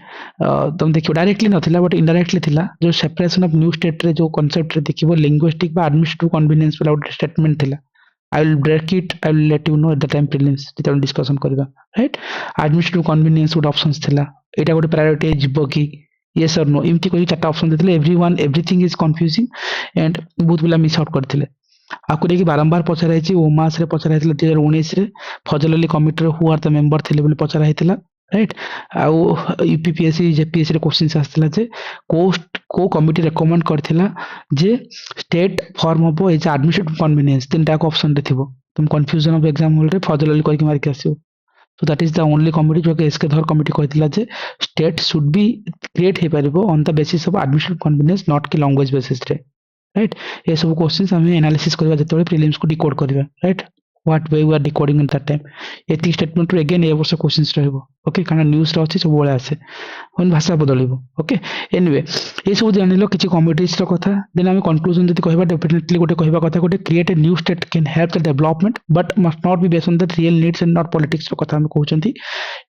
तुम देखियो डायरेक्टली नथिला बट इनडायरेक्टली थिला जो सेपरेशन ऑफ न्यू स्टेट रे जो कांसेप्ट रे देखिबो लिंग्विस्टिक बा एडमिनिस्ट्रेटिव कन्वीनियंस वाला गोटे स्टेटमेंट थिला I will break it. I will let you know at the time prelims जिते डिस्कशन करबा राइट एडमिनिस्ट्रेटिव कन्वीनियंस गोटे ऑप्शंस थिला एटा गोटे प्रायोरिटी जिवो कि yes or no एमती कोई चारटा ऑप्शन देथिले everyone everything is confusing and बहुत पिला मिस आउट करथिले आपको देखि बारंबार पचरा हैछि ओमास रे पचरा हैथिला 2019 रे फजल अली कमिटी रे हु आर द मेंबर थिले बोली पचरा हैथिला राइट आउ यूपीपीएससी जेपीएससी रे क्वेश्चंस आस्थिला जे को कमिटी रेकमेंड करथिला जे state form of as administrative convenience तीनटा को ऑप्शन रे थिबो तुम कंफ्यूजन ऑफ एग्जाम हॉल रे फजल अली करके मार के आसियो so that is the only committee जो कि एसके धर कमिटी कहथिला जे स्टेट शुड बी क्रिएट हे परिबो on the basis of administrative convenience not कि लैंग्वेज बेसिस रे राइट ये सब क्वेश्चंस हम एनालिसिस करबा जते प्रीलिम्स को डिकोड करबा right what way we are decoding in that time एति स्टेटमेंट रो अगेन ए वर्ष क्वेश्चंस रहबो ओके कारण न्यूज़ रे अछि सब बोले आसे हम भाषा बदलिबो ओके एनीवे ये सब जानिलो किछि कमिटीज रो कथा देन हम कंक्लूजन जति कहबा डेफिनेटली गोटे कहबा कथा गोटे create a new state can help the development but must not be based on the real needs and not politics रो कथा हम कहउचंती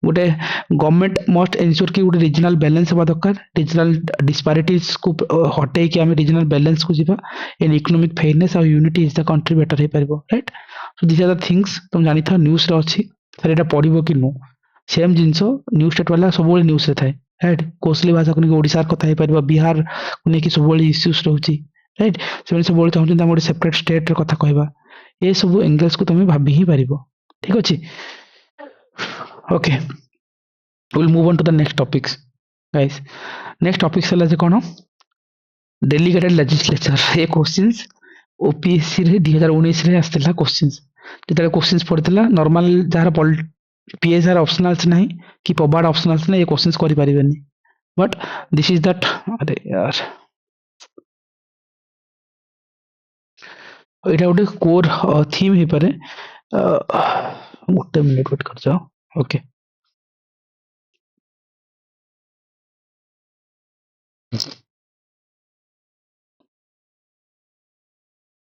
गोटे गवर्नमेंट मस्ट एंश्योर कि गोटे रीजनल बैलेंस होबा दरकार रीजनल डिस्पैरिटीज को हटे कि हम रीजनल बैलेंस को जीवा एंड इकोनॉमिक फेयरनेस और unity is the country better हे परबो right so this are the things तुम जानि था न्यूज़ रे अछि सर एटा पढिबो कि नो सेम जिंसो न्यूज़ स्टेट वाला सब बोले न्यूज़ रे थाए राइट कोसली भाषा को ओडिसा कथा हे परबो बिहार को नेकी सब बोले इश्यूज रहउची राइट से सब बोले चाहते हम सेपरेट स्टेट रे कथा कहबा ये सब एंगल्स को तुम भाबी ही पारिबो ठीक अछि okay we'll move on to the next topics guys next topics है जे कोन डेलीगेटेड लेजिस्लेचर ये क्वेश्चंस ओपीएससी रे 2019 रे आस्थिला क्वेश्चंस जेतले क्वेश्चंस पड़थिला नॉर्मल जार पीएसआर ऑप्शनल्स नहीं कि पबार्ड ऑप्शनल्स नहीं ये क्वेश्चंस करि परिबेनी बट दिस इज दैट अरे यार एटा गोटे कोर थीम हे पारे गोटे मिनिट वेट कर जाओ ओके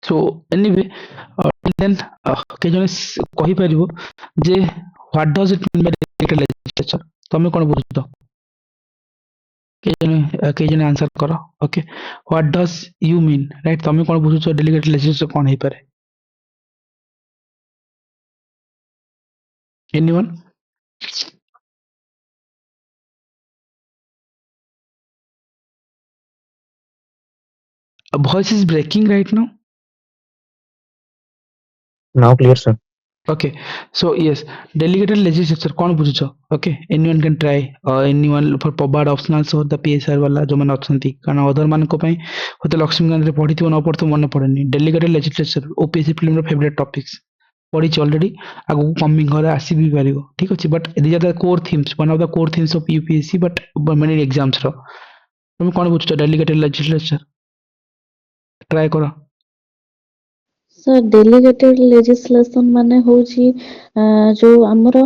सो एनीवे देन के जने कहि परिबो जे what does it mean by delegated legislature तमे कोन बुझतो के जने आंसर करो okay what does you mean right तमे कोन बुझतो डेलीगेटेड लेजिस्लेचर कोन हे पारे anyone voice is breaking right now Now clear, sir. okay so yes delegated legislature कौन बुझुछ okay anyone can try anyone for pabard optionals or the PSR वाला जो मन अछंती कारण अदर मान को पई होते लक्ष्मीकांत रे पढिथियो न पढतो मन पड़ेनी डेलीगेटेड लेजिस्लेचर ओपीएससी फिल्म रो फेवरेट टॉपिक्स पढ़ी ऑलरेडी आगु कमिंग घर आसी भी पारिबो ठीक अछि but these are the core themes one of the core themes of UPSC but many exams रो तुम कोन बुझुछ डेलीगेटेड लेजिस्लेचर ट्राई करो सर डेलीगेटेड लेजिस्लेशन माने होची जो हमरो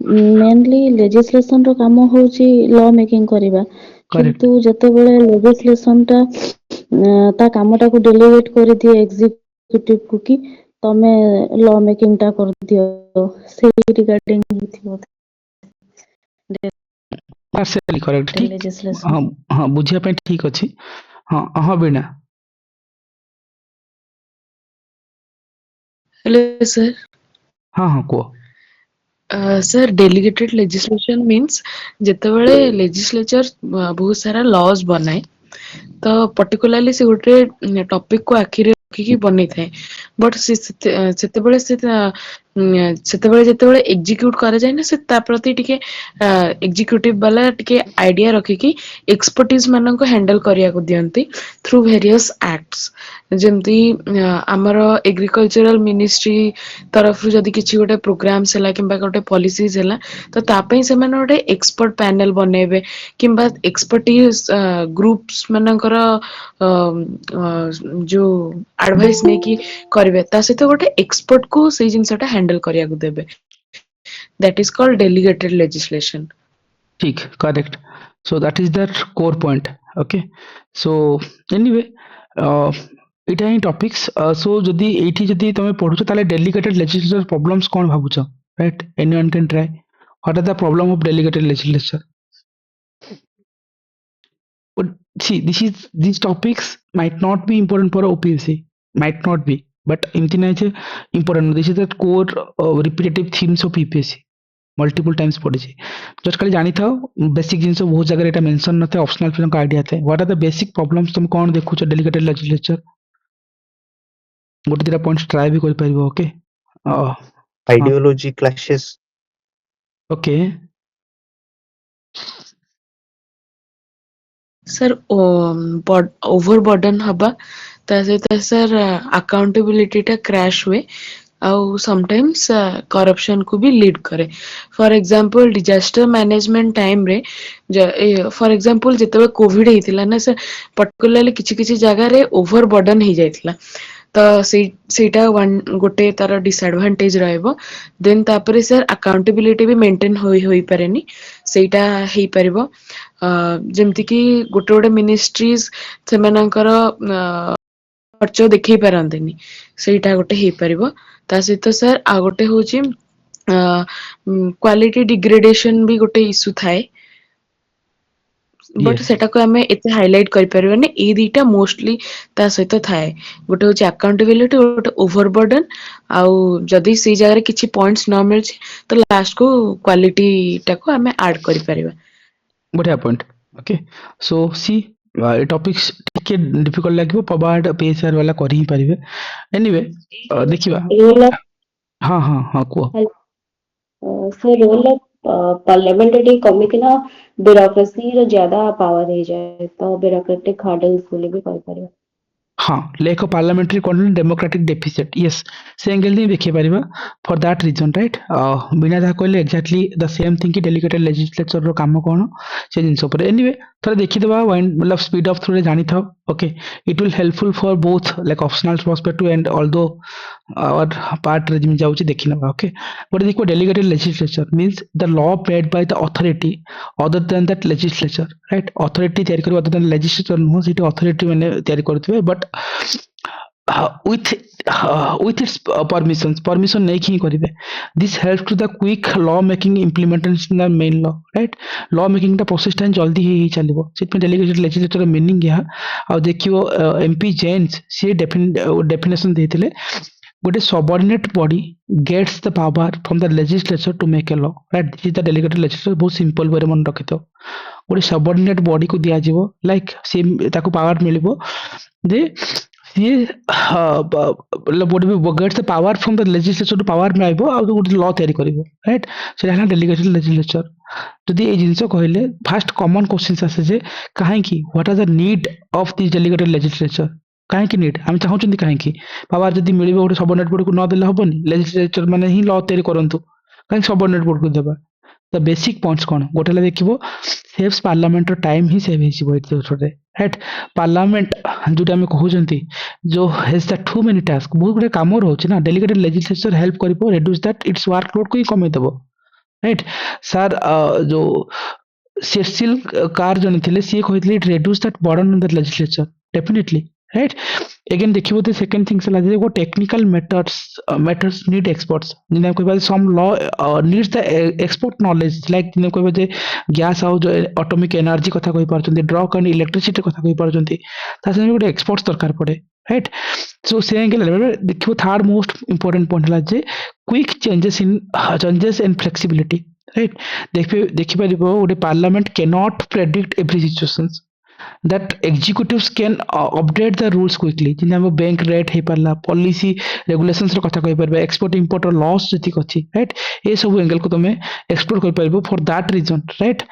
मेनली लेजिस्लेशन रो काम होची लॉ मेकिंग करिबा करेक्ट किंतु जते बेले लेजिस्लेशन ता ता कामटा को डेलीगेट कर दिए एग्जीक्यूटिव को कि तमे लॉ मेकिंग ता कर दियो से रिगार्डिंग हिथिबो पार्शियली करेक्ट ठीक लेजिस्लेशन हां हां बुझिया पे ठीक अछि हां हां बिना हेलो सर हां हां को सर डेलीगेटेड लेजिस्लेशन मीन्स जेतेबेले लेजिस्लेचर बहुत सारा लॉज बनाए तो पर्टिकुलरली से गोटे टॉपिक को आखिरे रखिकी बनै थाए बट सेतेबेले से ସେତେବେଳେ ଯେତେବେଳେ ଏକ୍ଜିକ୍ୟୁଟ କରାଯାଏ ନା ସେ ତା ପ୍ରତି ଟିକେ ଏକ୍ଜିକ୍ୟୁଟିଭ ବାଲା ଟିକେ ଆଇଡିଆ ରଖିକି ଏକ୍ସପର୍ଟିଜ ମାନଙ୍କୁ ହ୍ୟାଣ୍ଡଲ କରିବାକୁ ଦିଅନ୍ତି ଥ୍ରୁ ଭେରିୟସ୍ ଆକ୍ଟସ୍। ଯେମିତି ଆମର ଏଗ୍ରିକଲଚରାଲ ମିନିଷ୍ଟ୍ରି ତରଫରୁ ଯଦି କିଛି ଗୋଟେ ପ୍ରୋଗ୍ରାମସ୍ ହେଲା କିମ୍ବା ଗୋଟେ ପଲିସିଜ ହେଲା ତ ତା ପାଇଁ ସେମାନେ ଗୋଟେ ଏକ୍ସପର୍ଟ ପ୍ୟାନେଲ ବନେଇବେ କିମ୍ବା ଏକ୍ସପର୍ଟିଜ ଗ୍ରୁପ୍ସ ମାନଙ୍କର ଯୋଉ ଆଡଭାଇସ୍ ନେଇକି କରିବେ ତା ସହିତ ଗୋଟେ ଏକ୍ସପର୍ଟ କୁ ସେଇ ଜିନିଷଟା ହ୍ୟାଣ୍ଡଲ କରିବାକୁ ଦେବେ। That is called delegated legislation. ठीक, correct. So that is their core point. Okay. So anyway, এটা ହିଁ topics. So ଯଦି ଏଇଠି ଯଦି ତମେ ପଢୁଛ ତାହେଲେ delegated legislature problems କଣ ଭାବୁଛ? Right? Anyone can try. What are the problem of delegated legislature? But see, these topics might not be important for OPSC. Might not be. But ଏମିତି ନାହିଁ ଯେ important. This is the core repetitive themes of UPSC. Multiple times पढ़ी जस्ट खाली जानी था बेसिक जिन बहुत जगह एटा मेंशन न थे ऑप्शनल फिल्म का आइडिया थे what are the basic problems तुम कौन देखुछ डेलीगेटेड लेजिस्लेचर गोटे दिटा पॉइंट्स ट्राई भी कर परिबो okay ideology clashes. Okay sir over burden हवा ता सहित सर अकाउंटेबिलिटी टा क्रैश हुए ଆଉ समटाइम्स करप्शन को भी लीड करे। For example disaster management time रे फॉर एग्जांपल जेतेबे कोविड हेतिला ना सर पर्टिकुलरली किछि किछि जगह रे ओवर बर्डन हे जायतिला तो सेटा वन गोटे तार डिसएडवांटेज रहइबो देन तापरे सर अकाउंटेबिलिटी भी मेंटेन होई पारेनी सेटा हेई परिबो जेमति कि गोटे गोटे मिनिस्ट्रीज सेमानकर खर्च देखै पारंतेनी सेटा गोटे हेई परिबो ता सहित सर आ गोटे होची क्वालिटी डिग्रेडेशन भी गोटे इशू थाए बट यस सेटा को हमें एते हाईलाइट कर परिबने ए दीटा मोस्टली ता सहित थाए गोटे होची अकाउंटेबिलिटी गोटे ओवरबर्डन आउ जदी से जगह किछि पॉइंट्स न मिल तो लास्ट को क्वालिटी टा को हमें ऐड कर परिबा। बढ़िया पॉइंट ओके सो सी ए टॉपिक्स टिके डिफिकल्ट लागबो पबाड पीएसआर वाला कर ही परिबे एनीवे देखिबा रोल ऑफ हां हां हां को sir role of parliament committee ना ब्यूरोक्रेसी रो ज्यादा पावर हो जाए तो ब्यूरोक्रेटिक हार्डल्स बोले भी कह पारे। हाँ lack of parliamentary control democratic deficit yes से एंगल नहीं देखिए परिबा for that reason right बिना दा कहले exactly the same thing कि delegated legislature रो काम कोन से जिंस ऊपर anyway थोड़ा देखि दबा मतलब स्पीड ऑफ थ्रू रे जानी था okay it will helpful for both like optional perspective and although our part रे जिम जाउची देखि नबा okay but देखो delegated legislature means the law made by the authority other than that legislature right authority तयारी करू other than legislature no city authority माने तयारी करथबे but with its permission नहीं ही करिवे this helps to the quick law making implementation in the main law right law making टा प्रोसेस टाइम जल्दी ही चलिबो सिट में डेलीगेटेड लेजिस्लेटर मीनिंग यह आ देखियो एमपी जेन्स से डेफिनेशन देथिले गोटे subordinate body gets the power from the legislature to make a law right this is the delegated legislature बहुत सिंपल वे मन रखितो गोटे सबऑर्डिनेट बॉडी को दिया जीवो लाइक से ताको पावर मिलिबो जे ये body gets the power from the legislature to power में आइबो आ गोटे लॉ तयारी करिवो राइट सेटा हला डेलीगेटेड लेजिस्लेचर जदि ए जिंस कहले फर्स्ट कॉमन क्वेश्चंस आसे जे काहे की what are the need of this delegated legislature काहे की नीड हम चाहउछन काहे की पावर जदि मिलिबो गोटे सबऑर्डिनेट बॉडी को न देले हबनी लेजिस्लेचर माने ही लॉ तयारी करंतु काहे सबऑर्डिनेट बॉडी को देबा द बेसिक पॉइंट्स कोन गोटेला देखिबो सेव्स पार्लियामेंट टाइम ही सेव हिसिबो एते छोटे राइट पार्लियामेंट जोटा हम कहउचंती जो has the too many task बहुत गुडे काम रहउची ना डेलीगेटेड लेजिस्लेचर हेल्प करिपो रिड्यूस दैट इट्स वर्कलोड को ही कमे देबो राइट सर जो सेसिल कार जन थिले सी कहितले it reduce that burden on the legislature definitely right again देखिबो the second things la go technical matters need experts जिने कहबा some law needs the expert knowledge like जिने कहबा जे गैस हाउस जो एटॉमिक एनर्जी कथा कहि पारछन्ती ड्रग एंड इलेक्ट्रिसिटी कथा कहि पारछन्ती ता से गोटे एक्सपर्ट्स दरकार पड़े राइट सो से एंगल देखिबो थर्ड मोस्ट इंपोर्टेंट पॉइंट ला जे quick changes and flexibility right देखि परिबो गोटे parliament can not predict every situations that executives can update the rules quickly ଯେମିତି ଆମ bank rate ହେଇପାରିଲା policy regulations ର କଥା କହିପାରିବା export import ର laws ଯେତିକି ଅଛି right ଏ ସବୁ angle କୁ ତମେ explore କରିପାରିବ for that reason right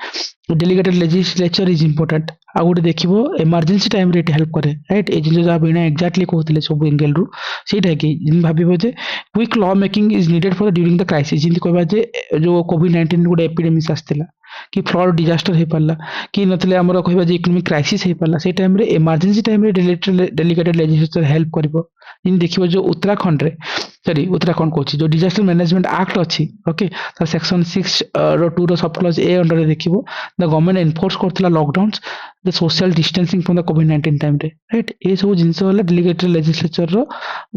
delegated legislature is important ଆଉ ଗୋଟେ ଦେଖିବ emergency time ରେ ଏଇଟା help କରେ right ଏ ଜିନିଷ ଯାହା ବିନା exactly କହୁଥିଲେ ସବୁ angle ରୁ ସେଇଟା କି ଯେମିତି ଭାବିବ ଯେ quick law making is needed for during the crisis ଯେମିତି କହିବା ଯେ ଯୋଉ COVID-19 ଗୋଟେ epidemic ଆସିଥିଲା कि फ्लड डिजास्टर हो पारला कि नथले हमर कहबा जे इकोनॉमिक क्राइसिस हो पारला से टाइम रे इमरजेंसी टाइम रे डेलीगेटेड लेजिस्लेचर हेल्प करबो इन देखिबो जो उत्तराखंड रे सॉरी उत्तराखंड कोची जो डिजास्टर मैनेजमेंट एक्ट अछि ओके तर सेक्शन 6 रो 2 रो सब क्लॉज ए अंडर रे देखिबो द गवर्नमेंट एनफोर्स करथला lockdowns the social distancing from the कोविड-19 टाइम रे राइट ए सब जिंस वाला डेलीगेटेड लेजिस्लेचर रो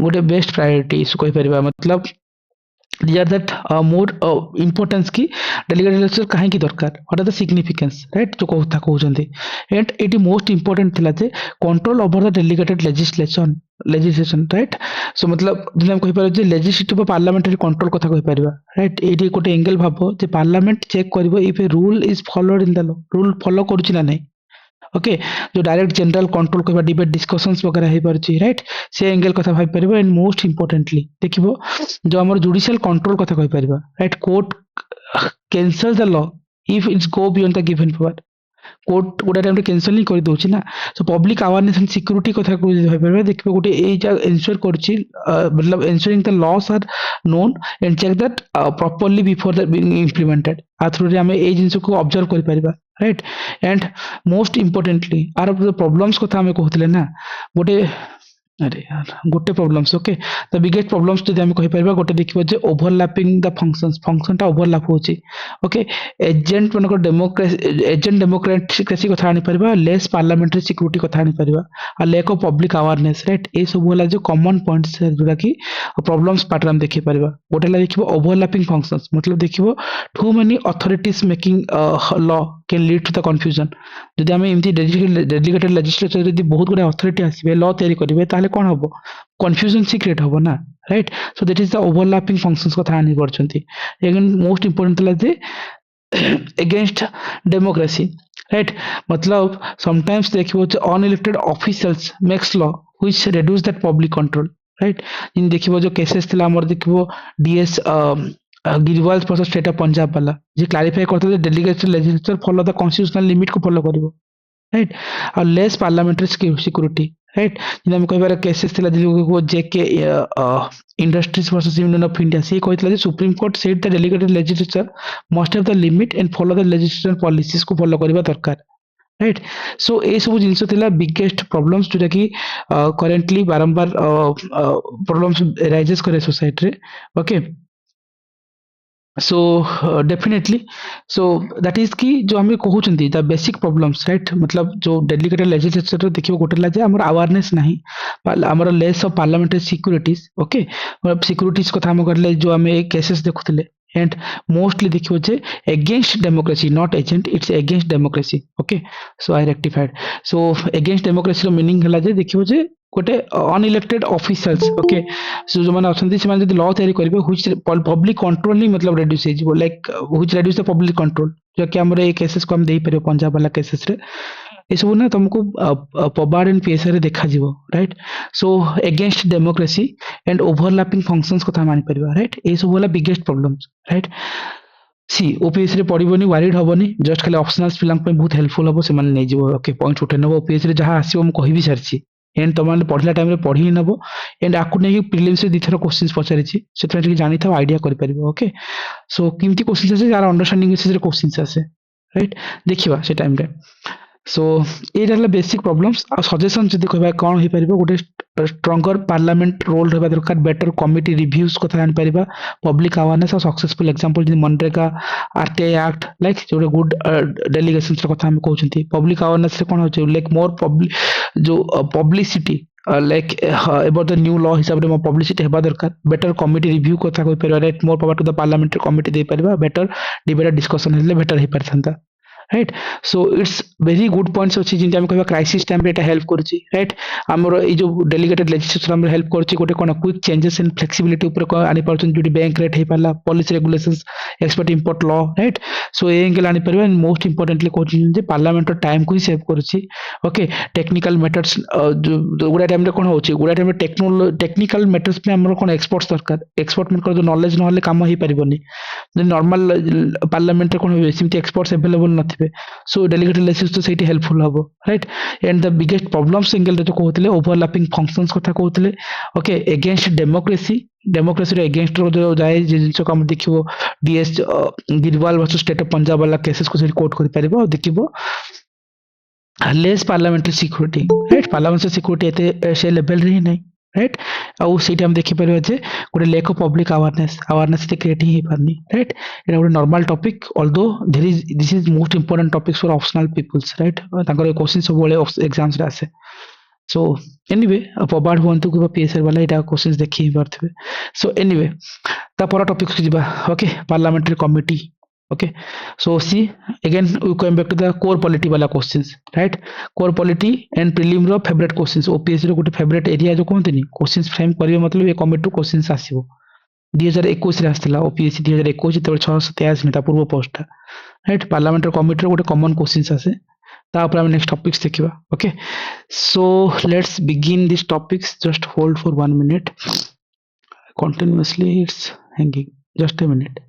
गोटे बेस्ट प्रायोरिटी इशू कहि परिबा मतलब these are that more importance की डेलीगेटेड लेजिस्लेचर काहे की दरकार what are the significance right जो कहता कहउचंदी एंड इट मोस्ट इंपोर्टेंट थिला जे control over the delegated legislation right so मतलब जे हम कहि पारे जे लेजिस्लेटिव पार्लियामेंटरी कंट्रोल कथा कहि परिबा राइट एटी कोटे एंगल भाबो जे पार्लियामेंट चेक करबो if a rule is followed in the law rule follow करूची ना नहीं ओके जो डायरेक्ट जनरल कंट्रोल करबा डिबेट डिस्कशंस वगैरह हे परची राइट से एंगल कथा भाई परिबो एंड मोस्ट इंपोर्टेंटली देखिबो जो हमर जुडिशियल कंट्रोल कथा कहि परिबा right court cancel the law if it's go beyond the given power court गोटे टाइम कैंसल नहीं कर दउची ना so public awareness and security कथा को भाई परिबा देखिबो गोटे ए इंश्योर करची मतलब ensuring the laws are known and check that properly before the being implemented आ थ्रू रे हमें ए जिंस को ऑब्जर्व कर परिबा right and most importantly are of the problems कथा हमें कहथिले ना गोटे अरे यार गोटे problems okay the biggest problems जदि हम कहि परबा गोटे देखिबो जे ओवरलैपिंग द फंक्शन ता ओवरलैप होची ओके एजेंट मनक डेमोक्रेसी कथा आनी परबा लेस पार्लियामेंटरी सिक्योरिटी कथा आनी परबा आ lack of public awareness right ए सब होला जो कॉमन पॉइंट्स जोडा की प्रॉब्लम्स पैटर्न देखि परबा गोटे ला देखिबो ओवरलैपिंग फंक्शंस मतलब देखिबो too many authorities making law can lead to the confusion जदि हम एमती डेलीगेटेड लेजिस्लेचर जदि बहुत गुडा अथॉरिटी आसीबे लॉ तयारी करिवे ताले कोन हबो कंफ्यूजन सी क्रिएट हबो ना right so that is the overlapping functions कथा आनी परछंती अगेन मोस्ट इंपोर्टेंट ला जे अगेंस्ट डेमोक्रेसी राइट मतलब समटाइम्स देखिबो जे unelected officials makes law which reduce that public control right इन देखिबो जो केसेस थिला हमर देखिबो DS Grewal versus State of Punjab वाला जे क्लैरिफाई करते delegated legislature follow the constitutional limit को फॉलो करिवो राइट और लेस पार्लियामेंटरी सिक्योरिटी राइट जिन हम कहबार केसेस थिला जो JK Industries versus Union of India से कहतला जे Supreme Court said the delegated legislature must have the limit and follow the legislation policies को फॉलो करबा दरकार राइट सो ए सब जिंस थिला बिगेस्ट प्रॉब्लम्स जोटा की करेंटली बारंबार प्रॉब्लम्स राइजेस करे सोसाइटी रे okay so definitely so that is की जो हमें कहउचंती द बेसिक प्रॉब्लम्स राइट मतलब जो डेलीगेटेड लेजिस्लेचर देखिबो गोटे ला जे हमर अवेयरनेस नाही हमर less of parliamentary securities okay securities कथा हम करले जो हमें केसेस देखुतले एंड मोस्टली देखिबो जे against democracy not agent it's against democracy okay so I rectified so against democracy रो मीनिंग हला जे देखिबो जे गोटे अनइलेक्टेड ऑफिशियल्स ओके सो जो माने अछंती से माने जदी लॉ तयारी करबे व्हिच पब्लिक कंट्रोल नहीं मतलब रिड्यूस हे जिवो like which reduce the public control जो कि हमरे ए केसेस को हम देई परियो पंजाब वाला केसेस रे ए सब ना तुमको पबार्ड एंड पीएसआर रे देखा जिवो right so against democracy and overlapping functions को मानि परिबा राइट ए सब वाला बिगेस्ट प्रॉब्लम्स राइट सी ओपीएस रे पढिबोनी वारिड होबोनी जस्ट खाली ऑप्शनल्स फिलम पे बहुत हेल्पफुल होबो से माने नै जिवो ओके पॉइंट उठे नबो ओपीएस रे जहां आसीबो हम कहि भी सरछि एंड तुम पढ़ला टाइम पढ़ी ही नब एंड आपको नहीं प्रिलिम्स रे दिथर क्वेश्चंस पचारि से जानी था आइडिया कर परिबो ओके सो किमती क्वेश्चंस आसे यार अंडरस्टैंडिंग बेसिस रे क्वेश्चंस आसे राइट देखिबा से टाइम रे सो ए रहला बेसिक प्रॉब्लम्स आ सजेशन जदी कहबा कोन हे परिबो गोटे स्ट्रॉन्गर पार्लियामेंट रोल रहबा दरकार बेटर कमिटी रिव्यूज को जान परिबा पब्लिक अवेयरनेस और सक्सेसफुल एग्जांपल जदी मनरेगा आरटीआई एक्ट लाइक जो गुड डेलीगेशंस रे कथा हम कहउचंती पब्लिक अवेयरनेस रे कोन होचे लाइक मोर पब्लिक जो publicity like about the new law हिसाब रे पब्लिसिटी हेबा दरकार बेटर कमिटी रिव्यू कथा कहि परिबा right more power to the parliamentary committee दे परिबा बेटर डिबेट डिस्कशन हेले बेटर हे परथंता right so it's very good points अच्छी जिन कहवा क्राइसिस टाइम रे हेल्प करुच्ची राइट आमर ये जो डेलीगेटेड लेजिस्लेशन हेल्प करुच्ची गोटे कौन क्विक चेंजेस इन फ्लेक्सिबिलिटी ऊपर आनी पार्छन जो बैंक रेट हो पाला policy regulations export import law right so ये एंगल आनी परिबा मोस्ट इंपोर्टेंटली कहउछि पार्लियामेंट टाइम को ही सेव करुच्ची ओके टेक्निकल मेथड्स गुड़ा टाइम रे कोन होछि गुड़ा टाइम टेक्निकल मेथड्स में हमर कोन एक्सपर्ट्स दरकार एक्सपर्ट मन जो नॉलेज न काम ही परिबनी नॉर्मल पार्लियामेंट रे कोन सेमती एक्सपर्ट्स अवेलेबल नथिबे सो डेलीगेटेड लेजिस्लेशन तो सेठी हेल्पफुल हबो right and the biggest problems angle रे तो कहउतले ओवरलैपिंग फंक्शंस कथा कहउतले ओके अगेंस्ट डेमोक्रेसी रे अगेंस्ट रो जो जाय जिंस को हम देखिबो DS Grewal versus State of Punjab वाला केसेस को से कोर्ट करि परिबो देखिबो less parliamentary security right parliamentary security एते से लेवल रे नहीं राइट आउ सेठी हम देखि परिबे जे गोटे लैक ऑफ पब्लिक अवेयरनेस ते क्रिएट ही पारनी राइट एटा गोटे normal topic although this is most important topics for optional peoples right तांकर क्वेश्चन सब वाले एग्जाम्स रे आसे सो एनीवे पबाड हुंतु कि पीएसआर वाला एटा क्वेश्चंस देखि ही पारथिबे सो एनीवे ता पर टॉपिक को जिबा okay parliamentary committee okay so see again we come back to the core polity wala questions right core polity and prelim ro favorite questions ops ro gote favorite area jo कहते नहीं questions frame करिवे मतलब ये कमिटी questions आसीबो 2021 रे आस्थिला ओपीएससी 2021 तबे 683 नेता पूर्व पोस्ट राइट पार्लियामेंट्री कमिटी रो गोटे कॉमन क्वेश्चंस आसे ता ऊपर हम नेक्स्ट टॉपिक्स देखिबा okay so let's begin this topics just hold for 1 minute continuously it's hanging just a minute